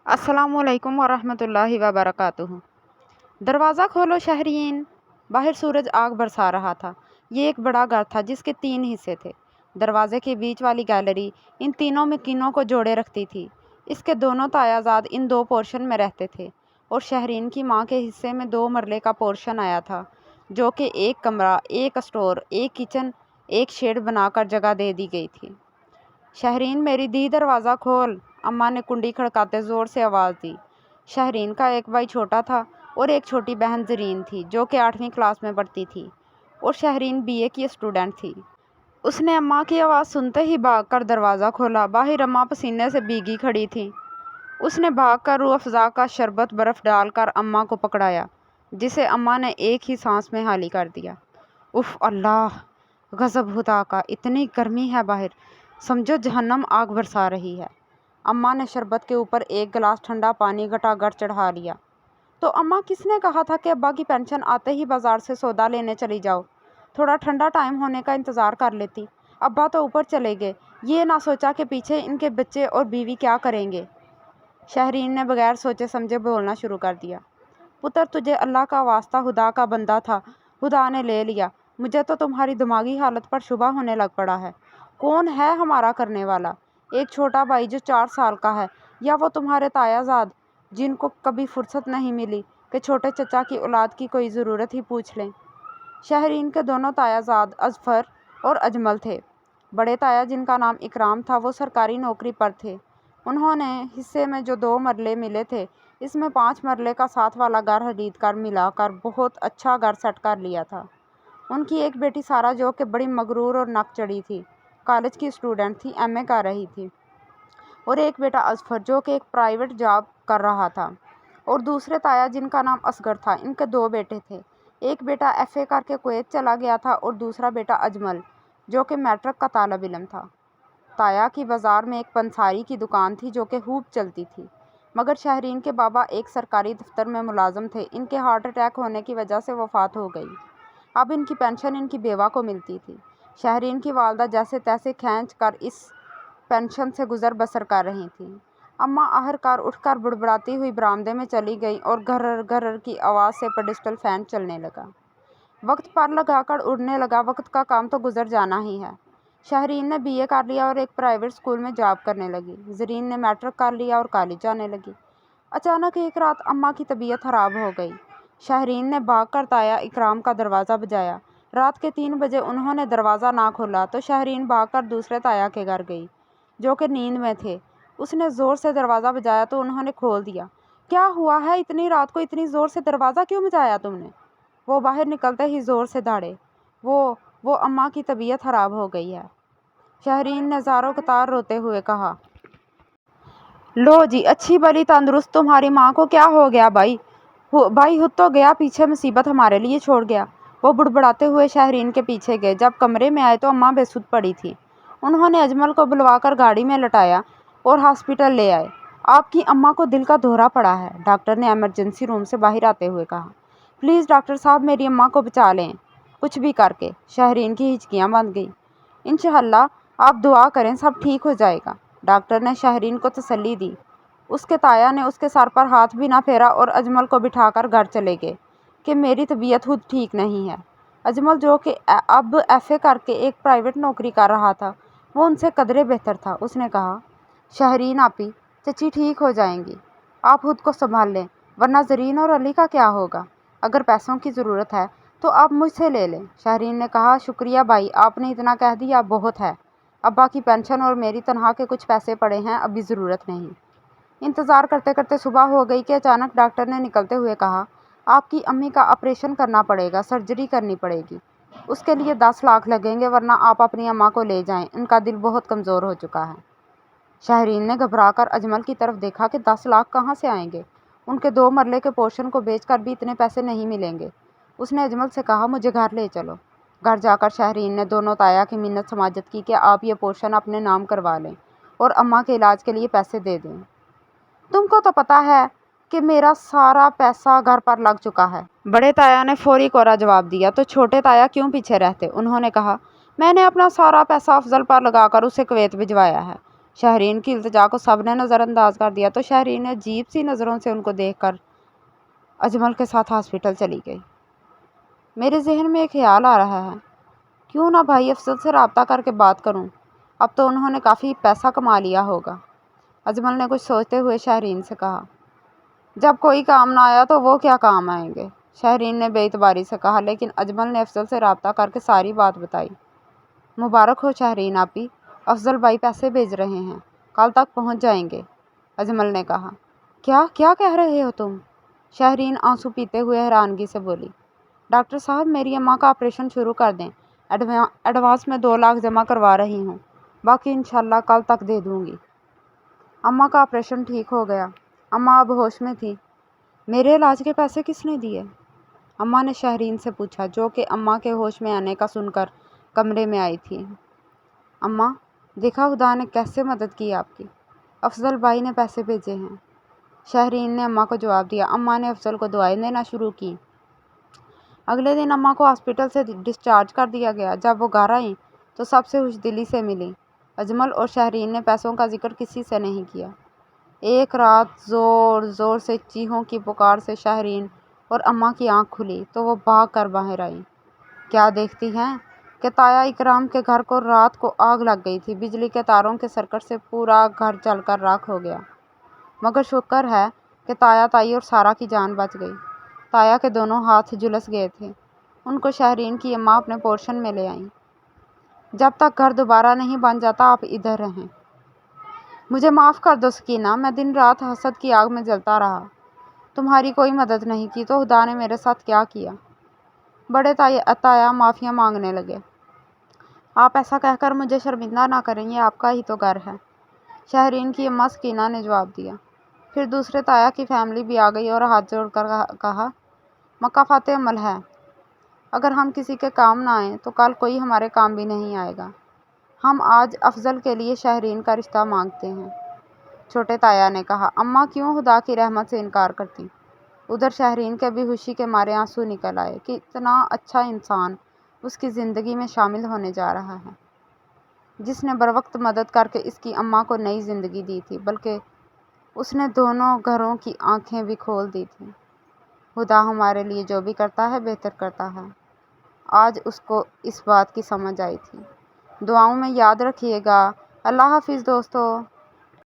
अस्सलामुअलैकुम वरहमतुल्लाहि वबरकातुहू। दरवाज़ा खोलो शहरीन। बाहर सूरज आग बरसा रहा था। ये एक बड़ा घर था जिसके 3 हिस्से थे। दरवाजे के बीच वाली गैलरी इन तीनों मकीनों को जोड़े रखती थी। इसके दोनों तायाजाद इन 2 पोर्शन में रहते थे और शहरीन की माँ के हिस्से में 2 मरले का पोर्शन आया था, जो कि 1 कमरा, 1 स्टोर, 1 किचन, 1 शेड बनाकर जगह दे दी गई थी। शहरीन मेरी दी, दरवाज़ा खोल। अम्मा ने कुंडी खड़काते ज़ोर से आवाज़ दी। शहरीन का एक भाई छोटा था और एक छोटी बहन ज़रीन थी, जो कि 8वीं क्लास में पढ़ती थी और शहरीन BA की स्टूडेंट थी। उसने अम्मा की आवाज़ सुनते ही भागकर दरवाज़ा खोला। बाहर अम्मा पसीने से भीगी खड़ी थी। उसने भागकर रूह अफ़ज़ा का शरबत बर्फ़ डालकर अम्मा को पकड़ाया, जिसे अम्मा ने एक ही सांस में हाली कर दिया। उफ़ अल्लाह, गज़ब खुदा का, इतनी गर्मी है बाहर, समझो जहन्नम आग बरसा रही है। अम्मा ने शरबत के ऊपर 1 गिलास ठंडा पानी घटाघट चढ़ा लिया। तो अम्मा, किसने कहा था कि अब्बा की पेंशन आते ही बाज़ार से सौदा लेने चली जाओ? थोड़ा ठंडा टाइम होने का इंतज़ार कर लेती। अब्बा तो ऊपर चले गए, ये ना सोचा कि पीछे इनके बच्चे और बीवी क्या करेंगे। शहरीन ने बगैर सोचे समझे बोलना शुरू कर दिया। पुत्र, तुझे अल्लाह का वास्ता, खुदा का बंदा था, खुदा ने ले लिया। मुझे तो तुम्हारी दिमागी हालत पर शुबा होने लग पड़ा है। कौन है हमारा करने वाला? एक छोटा भाई जो 4 साल का है, या वो तुम्हारे तायाजाद जिनको कभी फुर्सत नहीं मिली कि छोटे चचा की औलाद की कोई ज़रूरत ही पूछ लें। शहरीन के दोनों तायाजाद अज़फ़र और अजमल थे। बड़े ताया, जिनका नाम इकराम था, वो सरकारी नौकरी पर थे। उन्होंने हिस्से में जो 2 मरले मिले थे, इसमें 5 मरले का साथ वाला घर खरीद कर मिलाकर बहुत अच्छा घर सेट कर लिया था। उनकी एक बेटी सारा, जो कि बड़ी मगरूर और नक चढ़ी थी, कॉलेज की स्टूडेंट थी, MA कर रही थी, और एक बेटा अज़फ़र, जो कि एक प्राइवेट जॉब कर रहा था। और दूसरे ताया, जिनका नाम असगर था, इनके 2 बेटे थे। एक बेटा FA करके कुवैत चला गया था और दूसरा बेटा अजमल, जो कि मैट्रिक का तालिब इल्म था। ताया की बाज़ार में एक पंसारी की दुकान थी, जो कि खूब चलती थी, मगर शहरीन के बाबा एक सरकारी दफ्तर में मुलाजिम थे। इनके हार्ट अटैक होने की वजह से वफ़ात हो गई। अब इनकी पेंशन इनकी बेवा को मिलती थी। शहरीन की वालदा जैसे तैसे खींच कर इस पेंशन से गुज़र बसर कर रही थी। अम्मा आखिरकार उठकर बुड़बुड़ाती हुई बरामदे में चली गई और घर्र घर्र की आवाज़ से पेडस्टल फ़ैन चलने लगा। वक्त पर लगाकर उड़ने लगा। वक्त का काम तो गुजर जाना ही है। शहरीन ने BA कर लिया और एक प्राइवेट स्कूल में जॉब करने लगी। ज़रीन ने मैट्रिक कर लिया और कॉलेज जाने लगी। अचानक एक रात अम्मा की तबीयत ख़राब हो गई। शहरीन ने भागकर ताया इकराम का दरवाज़ा बजाया। रात के 3 बजे उन्होंने दरवाज़ा ना खोला तो शहरीन भागकर दूसरे ताया के घर गई, जो कि नींद में थे। उसने ज़ोर से दरवाज़ा बजाया तो उन्होंने खोल दिया। क्या हुआ है? इतनी रात को इतनी ज़ोर से दरवाज़ा क्यों बजाया तुमने? वो बाहर निकलते ही ज़ोर से दौड़े। वो अम्मा की तबीयत ख़राब हो गई है। शहरीन ने ज़ारो कतार रोते हुए कहा। लो जी, अच्छी भली तंदुरुस्त तुम्हारी माँ को क्या हो गया भाई? भाई हुत तो गया, पीछे मुसीबत हमारे लिए छोड़ गया। वो बुड़बुड़ाते हुए शहरीन के पीछे गए। जब कमरे में आए तो अम्मा बेसुध पड़ी थी। उन्होंने अजमल को बुलवाकर गाड़ी में लटाया और हॉस्पिटल ले आए। आपकी अम्मा को दिल का दौरा पड़ा है, डॉक्टर ने एमरजेंसी रूम से बाहर आते हुए कहा। प्लीज़ डॉक्टर साहब, मेरी अम्मा को बचा लें, कुछ भी करके। शहरीन की हिचकियाँ बंध गई। इंशाअल्लाह आप दुआ करें, सब ठीक हो जाएगा, डॉक्टर ने शहरीन को तसल्ली दी। उसके ताया ने उसके सर पर हाथ भी ना फेरा और अजमल को बिठाकर घर चले गए कि मेरी तबीयत खुद ठीक नहीं है। अजमल, जो कि अब FA करके एक प्राइवेट नौकरी कर रहा था, वो उनसे कदरे बेहतर था। उसने कहा, शहरीन आपी, चची ठीक हो जाएंगी, आप खुद को संभाल लें, वरना ज़रीन और अली का क्या होगा? अगर पैसों की ज़रूरत है तो आप मुझसे ले लें। शहरीन ने कहा, शुक्रिया भाई, आपने इतना कह दिया बहुत है। अब्बा की पेंशन और मेरी तनख्वाह के कुछ पैसे पड़े हैं, अभी ज़रूरत नहीं। इंतज़ार करते करते सुबह हो गई कि अचानक डॉक्टर ने निकलते हुए कहा, आपकी अम्मी का ऑपरेशन करना पड़ेगा, सर्जरी करनी पड़ेगी। उसके लिए 10 लाख लगेंगे, वरना आप अपनी अम्मा को ले जाएं, उनका दिल बहुत कमज़ोर हो चुका है। शहरीन ने घबराकर अजमल की तरफ देखा कि 10 लाख कहाँ से आएंगे? उनके 2 मरले के पोर्शन को बेचकर भी इतने पैसे नहीं मिलेंगे। उसने अजमल से कहा, मुझे घर ले चलो। घर जाकर शहरीन ने दोनों ताया की मिन्नत समाजत की कि आप ये पोर्शन अपने नाम करवा लें और अम्मा के इलाज के लिए पैसे दे दें। तुमको तो पता है कि मेरा सारा पैसा घर पर लग चुका है, बड़े ताया ने फौरी कोरा जवाब दिया। तो छोटे ताया क्यों पीछे रहते? उन्होंने कहा, मैंने अपना सारा पैसा अफजल पर लगाकर उसे कुवैत भिजवाया है। شہرین کی التجا کو سب نے نظر انداز کر دیا تو شہرین نے عجیب سی نظروں سے ان کو دیکھ کر اجمل کے ساتھ ہاسپٹل چلی گئی۔ میرے ذہن میں ایک خیال آ رہا ہے، کیوں نہ بھائی افضل سے رابطہ کر کے بات کروں، اب تو انہوں نے کافی پیسہ کما لیا ہوگا۔ اجمل نے کچھ سوچتے ہوئے شہرین سے کہا۔ جب کوئی کام نہ آیا تو وہ کیا کام آئیں گے، شہرین نے بے اعتباری سے کہا، لیکن اجمل نے افضل سے رابطہ کر کے ساری بات بتائی۔ مبارک ہو شہرین آپی، افضل بھائی پیسے بھیج رہے ہیں، کل تک پہنچ جائیں گے، اجمل نے کہا۔ کیا کہہ رہے ہو تم؟ شہرین آنسو پیتے ہوئے حیرانگی سے بولی۔ ڈاکٹر صاحب میری اماں کا آپریشن شروع کر دیں، ایڈوانس میں 2 لاکھ جمع کروا رہی ہوں، باقی انشاءاللہ کل تک دے دوں گی۔ اماں کا آپریشن ٹھیک ہو گیا، اماں اب ہوش میں تھی۔ میرے علاج کے پیسے کس نے دیے؟ اماں نے شہرین سے پوچھا، جو کہ اماں کے ہوش میں آنے کا سن کر کمرے میں آئی تھی۔ اماں، دیکھا خدا نے کیسے مدد کی آپ کی، افضل بھائی نے پیسے بھیجے ہیں، شہرین نے اماں کو جواب دیا۔ اماں نے افضل کو دعائیں دینا شروع کی۔ اگلے دن اماں کو ہاسپٹل سے ڈسچارج کر دیا گیا۔ جب وہ گھر آئیں تو سب سے خوش دلی سے ملی۔ اجمل اور شہرین نے پیسوں کا ذکر کسی سے نہیں کیا۔ ایک رات زور زور سے چیخوں کی پکار سے شہرین اور اماں کی آنکھ کھلی تو وہ بھاگ کر باہر آئیں۔ کیا دیکھتی ہیں کہ تایا اکرام کے گھر کو رات کو آگ لگ گئی تھی، بجلی کے تاروں کے سرکٹ سے پورا گھر جل کر راکھ ہو گیا، مگر شکر ہے کہ تایا تائی اور سارا کی جان بچ گئی۔ تایا کے دونوں ہاتھ جھلس گئے تھے، ان کو شہرین کی اماں اپنے پورشن میں لے آئیں۔ جب تک گھر دوبارہ نہیں بن جاتا آپ ادھر رہیں۔ مجھے معاف کر دو سکینہ، میں دن رات حسد کی آگ میں جلتا رہا، تمہاری کوئی مدد نہیں کی تو خدا نے میرے ساتھ کیا کیا۔ بڑے تایا معافیاں مانگنے لگے۔ آپ ایسا کہہ کر مجھے شرمندہ نہ کریں، یہ آپ کا ہی تو گھر ہے، شہرین کی اماں سکینہ نے جواب دیا۔ پھر دوسرے تایا کی فیملی بھی آ گئی اور ہاتھ جوڑ کر کہا، مکہ فاتح عمل ہے، اگر ہم کسی کے کام نہ آئیں تو کل کوئی ہمارے کام بھی نہیں آئے گا۔ ہم آج افضل کے لیے شہرین کا رشتہ مانگتے ہیں۔ چھوٹے تایا نے کہا، اماں کیوں خدا کی رحمت سے انکار کرتی؟ ادھر شہرین کے بھی خوشی کے مارے آنسو نکل آئے کہ اتنا اچھا انسان اس کی زندگی میں شامل ہونے جا رہا ہے، جس نے بروقت مدد کر کے اس کی اماں کو نئی زندگی دی تھی، بلکہ اس نے دونوں گھروں کی آنکھیں بھی کھول دی تھیں۔ خدا ہمارے لیے جو بھی کرتا ہے بہتر کرتا ہے، آج اس کو اس بات کی سمجھ آئی تھی۔ دعاؤں میں یاد رکھیے گا۔ اللہ حافظ دوستو۔